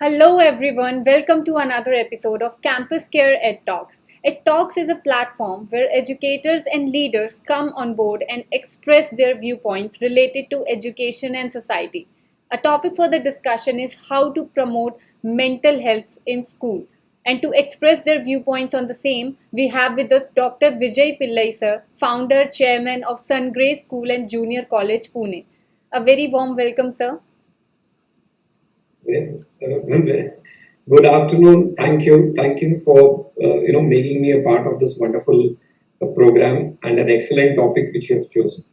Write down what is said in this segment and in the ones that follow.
Hello everyone, welcome to another episode of CampusCare EdTalks. EdTalks is a platform where educators and leaders come on board and express their viewpoints related to education and society. A topic for the discussion is how to promote mental health in school. And to express their viewpoints on the same, we have with us Dr. Vijai Pillai sir, founder, chairman of Sun Grey School and Junior College, Pune. A very warm welcome, sir. Good afternoon. Thank you for making me a part of this wonderful program and an excellent topic which you have chosen.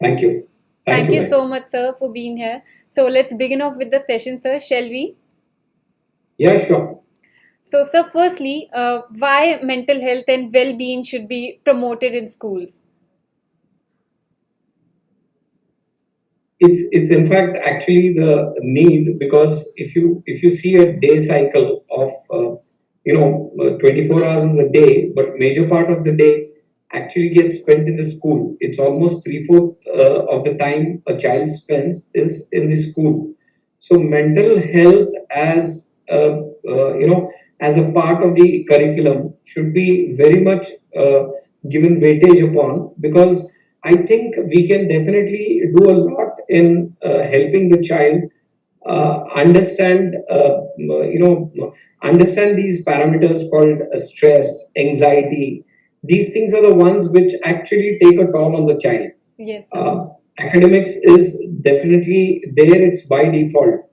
Thank you. Thank you Ma'am. so much, sir, for being here. So let's begin off with the session, sir, shall we? Yeah, sure. So, sir, firstly, why mental health and well-being should be promoted in schools? It's in fact actually the need, because if you see a day cycle of 24 hours is a day, but major part of the day actually gets spent in the school. It's almost three-fourth of the time a child spends is in the school. So mental health as as a part of the curriculum should be very much given weightage upon, because I think we can definitely do a lot in helping the child understand, understand these parameters called stress, anxiety. These things are the ones which actually take a toll on the child. Yes, sir. Academics is definitely there; it's by default.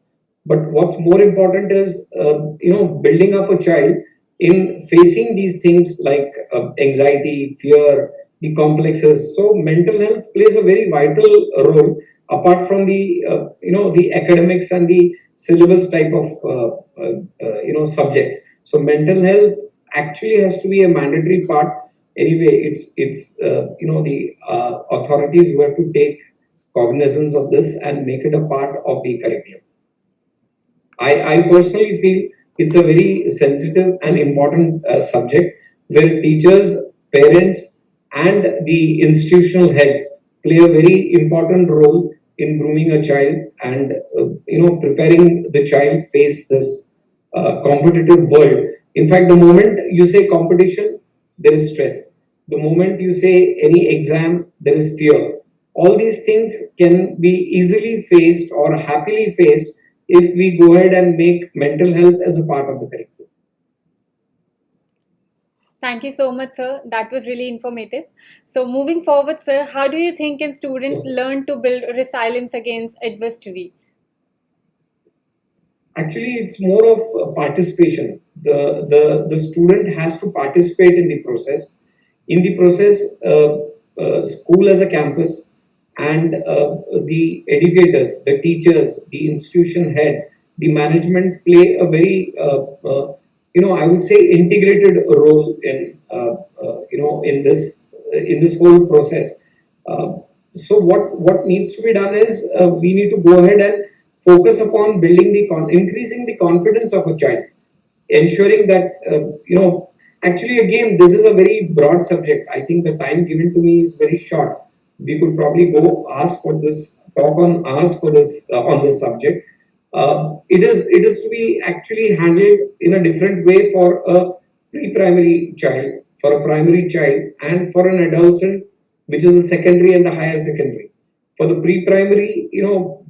But what's more important is, building up a child in facing these things like anxiety, fear, the complexes. So mental health plays a very vital role apart from the the academics and the syllabus type of subjects. So mental health actually has to be a mandatory part. Anyway, it's the authorities who have to take cognizance of this and make it a part of the curriculum. I personally feel it's a very sensitive and important subject where teachers, parents, and the institutional heads play a very important role in grooming a child and preparing the child face this competitive world. In fact, the moment you say competition, there is stress. The moment you say any exam, there is fear. All these things can be easily faced or happily faced if we go ahead and make mental health as a part of the curriculum. Thank you so much, sir. That was really informative. So, moving forward, sir, how do you think can students learn to build resilience against adversity? Actually, it's more of participation. The student has to participate in the process. In the process, school as a campus and the educators, the teachers, the institution head, the management play a very I would say integrated role in in this whole process. Uh, so what needs to be done is, we need to go ahead and focus upon building increasing the confidence of a child, ensuring that actually, again, this is a very broad subject. I think the time given to me is very short. We could probably go ask for this talk on ask for this on this subject. It is to be actually handled in a different way for a pre-primary child, for a primary child, and for an adolescent, which is the secondary and the higher secondary. For the pre-primary,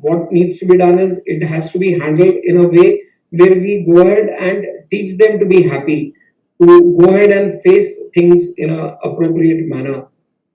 what needs to be done is it has to be handled in a way where we go ahead and teach them to be happy, to go ahead and face things in a appropriate manner.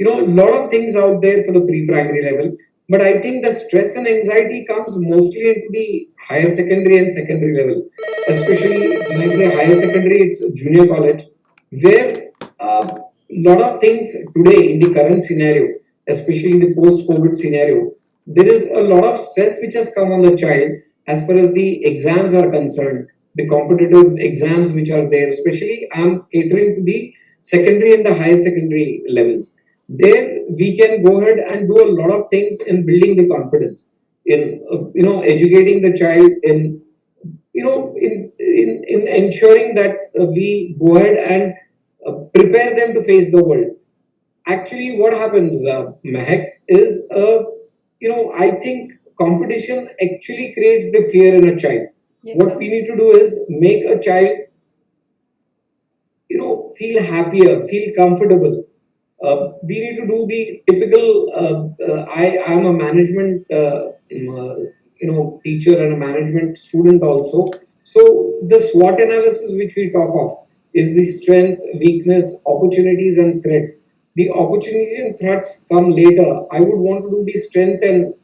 A lot of things out there for the pre-primary level, but I think the stress and anxiety comes mostly into the higher secondary and secondary level. Especially when I say higher secondary, it's junior college, where a lot of things today in the current scenario, especially in the post-COVID scenario, there is a lot of stress which has come on the child as far as the exams are concerned, the competitive exams which are there. Especially, I'm catering to the secondary and the higher secondary levels. There, we can go ahead and do a lot of things in building the confidence, in educating the child, in in ensuring that we go ahead and prepare them to face the world. Actually, what happens, Mehak, is I think competition actually creates the fear in a child. Yes, What sir. we need to do is make a child, feel happier, feel comfortable. We need to do the typical. I am a management, teacher and a management student also. So the SWOT analysis which we talk of is the strength, weakness, opportunities, and threat. The opportunity and threats come later. I would want to do the strength and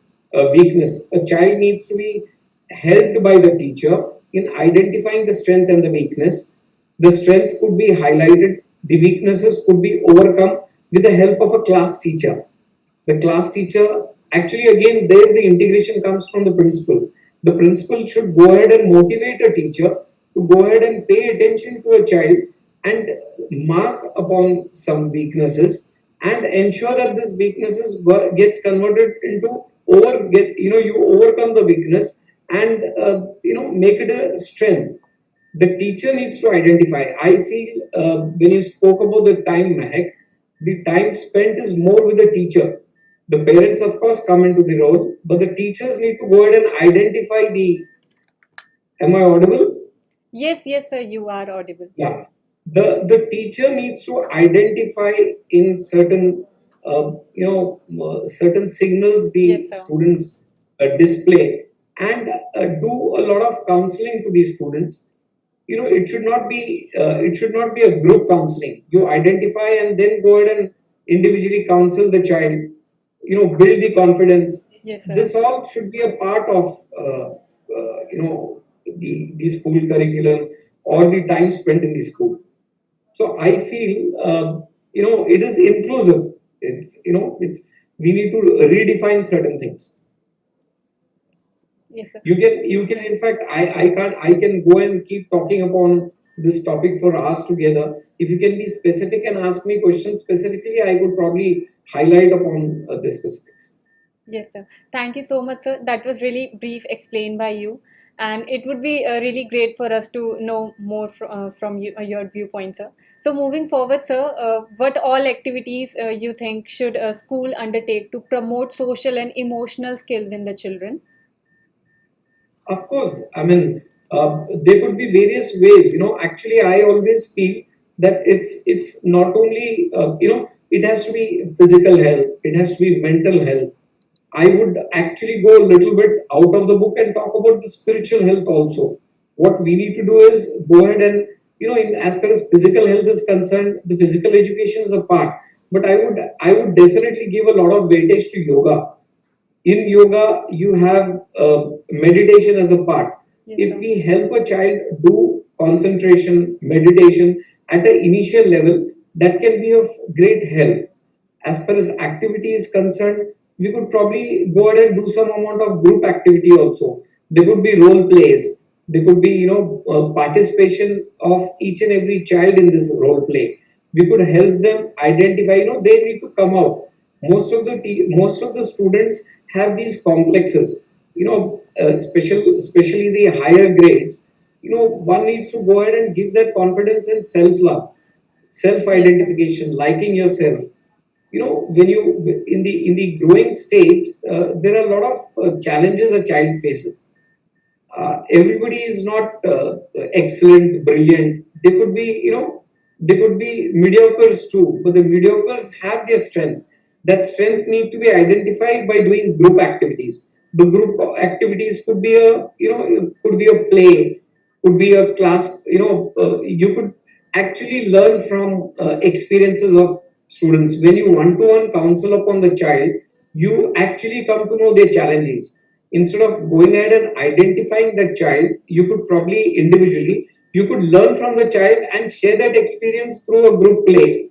weakness. A child needs to be helped by the teacher in identifying the strength and the weakness. The strengths could be highlighted, the weaknesses could be overcome with the help of a class teacher. The class teacher, actually, again, there the integration comes from the principal. The principal should go ahead and motivate a teacher to go ahead and pay attention to a child and mark upon some weaknesses and ensure that this weaknesses gets converted into you overcome the weakness and make it a strength. The teacher needs to identify. I feel when you spoke about the time, Mahek, the time spent is more with the teacher. The parents, of course, come into the role, but the teachers need to go ahead and identify the. Am I audible? Yes, yes, sir, you are audible. Yeah. The teacher needs to identify in certain certain signals Yes, the sir. students display and do a lot of counseling to these students. It should not be a group counseling. You identify and then go ahead and individually counsel the child. Build the confidence. Yes, sir. This all should be a part of the school curriculum or the time spent in the school. So I feel it is inclusive. It's we need to redefine certain things. Yes, sir. You can in fact, I can go and keep talking upon this topic for hours together. If you can be specific and ask me questions specifically, I would probably highlight upon the specifics. Yes, sir. Thank you so much, sir. That was really brief explained by you. And it would be really great for us to know more from you, your viewpoint, sir. So, moving forward, sir, what all activities you think should a school undertake to promote social and emotional skills in the children? Of course, I mean, there could be various ways. Actually, I always feel that it's not only it has to be physical health, it has to be mental health. I would actually go a little bit out of the book and talk about the spiritual health also. What we need to do is go ahead and as far as physical health is concerned, the physical education is a part. But I would definitely give a lot of weightage to yoga. In yoga, you have meditation as a part. Yes, If sir. we help a child do concentration, meditation at an initial level, that can be of great help. As far as activity is concerned, we could probably go ahead and do some amount of group activity also. There could be role plays. There could be participation of each and every child in this role play. We could help them identify. They need to come out. Most of the students have these complexes. Especially the higher grades. One needs to go ahead and give that confidence and self love, self Yes, sir. identification, liking yourself. When you in the growing stage, there are a lot of challenges a child faces. Everybody is not excellent, brilliant. They could be mediocres too, but the mediocres have their strength. That strength need to be identified by doing group activities. The group activities could be a play, could be a class. You could actually learn from experiences of students. When you one-to-one counsel upon the child, you actually come to know their challenges. Instead of going ahead and identifying that child, you could probably individually, you could learn from the child and share that experience through a group play,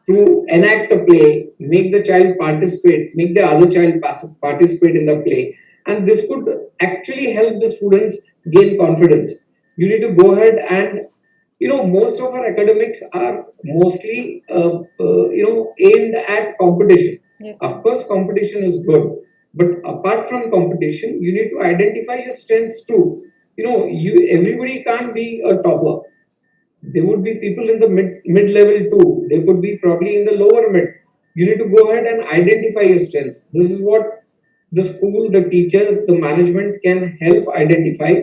to enact a play, make the child participate, make the other child participate in the play. And this could actually help the students gain confidence. You need to go ahead and, most of our academics are mostly, aimed at competition. Yes, Of sir. course, competition is good, but apart from competition, you need to identify your strengths too. Everybody can't be a topper. There would be people in the mid level too. They could be probably in the lower mid. You need to go ahead and identify your strengths. This is what the school, the teachers, the management can help identify.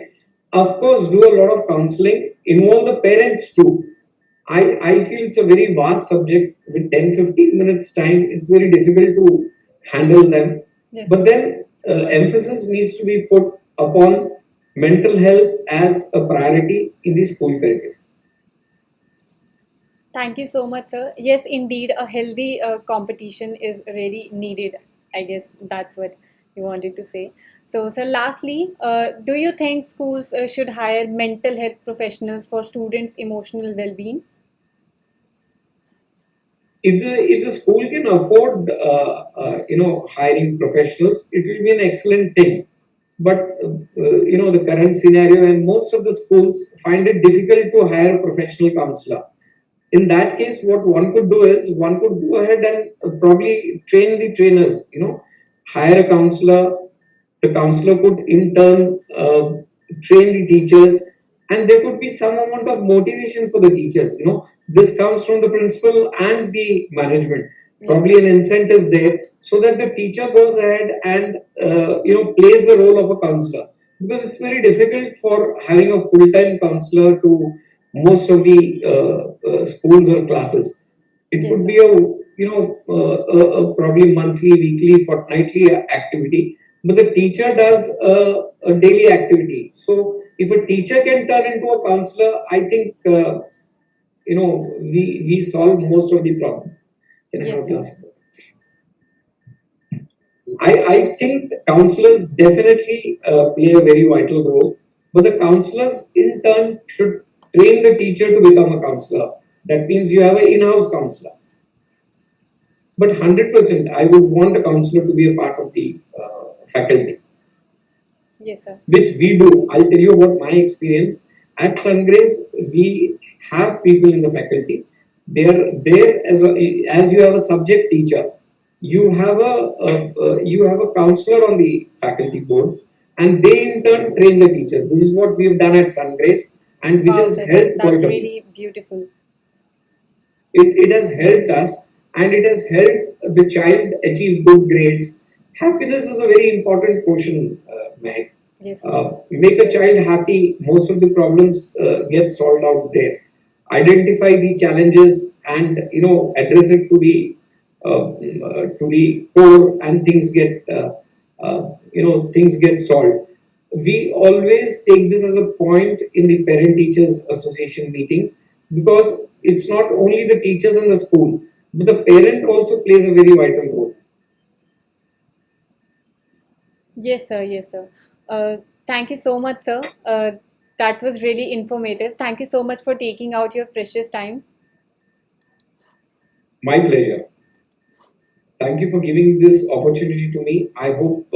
Of course, do a lot of counseling, involve the parents too. I feel it's a very vast subject with 10-15 minutes time. It's very difficult to handle them. Yes, But then emphasis needs to be put upon mental health as a priority in the school curriculum. thank you so much, sir. Yes, indeed, a healthy competition is really needed. I guess that's what you wanted to say. So, sir, lastly, do you think schools should hire mental health professionals for students' emotional well-being? If the school can afford hiring professionals, it will be an excellent thing. But the current scenario, and most of the schools find it difficult to hire a professional counselor. In that case, what one could do is one could go ahead and probably train the trainers. Hire a counselor. The counselor could in turn train the teachers, and there could be some amount of motivation for the teachers. This comes from the principal and the management. Yes, Probably an incentive there, so that the teacher goes ahead and plays the role of a counselor, because it's very difficult for having a full-time counselor to most of the schools or classes. It yes, could sir. be a probably monthly, weekly, fortnightly activity, but the teacher does a daily activity. So if a teacher can turn into a counselor, I think we solve most of the problem in Yes, our sir. class. I think counselors definitely play a very vital role, but the counselors in turn should train the teacher to become a counselor. That means you have an in-house counselor. But 100%, I would want a counselor to be a part of the faculty, Yes, sir. which we do. I'll tell you about my experience. At Sungrace, we have people in the faculty. They're there as you have a subject teacher. You have a counselor on the faculty board, and they in turn train the teachers. This is what we've done at Sungrace, and which Wow, has sir, helped quite that's a bit. really beautiful. It has helped us, and it has helped the child achieve good grades. Happiness is a very important portion, Meg. Yes, sir. Make a child happy, most of the problems get solved out there. Identify the challenges and address it to the core, and things get solved. We always take this as a point in the parent teachers association meetings, because it's not only the teachers in the school, but the parent also plays a very vital role. Yes, sir. Yes, sir. Uh, Thank you so much, sir. That was really informative. Thank you so much for taking out your precious time. My pleasure. Thank you for giving this opportunity to me. I hope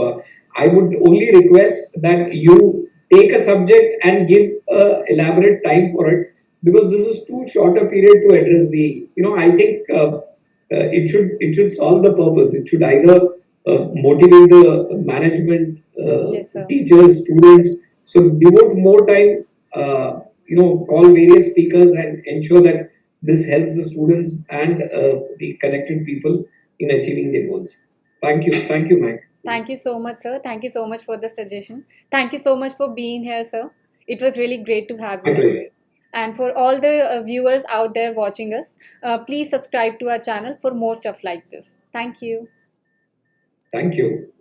I would only request that you take a subject and give elaborate time for it, because this is too short a period to address the. I think it should solve the purpose. It should either motivate the management, Yes, sir. teachers, students. So devote more time. Call various speakers and ensure that this helps the students and the connected people in achieving their goals. Thank you, Mike. Thank you so much, sir. Thank you so much for the suggestion. Thank you so much for being here, sir. It was really great to have My you. pleasure. And for all the viewers out there watching us, please subscribe to our channel for more stuff like this. Thank you. Thank you.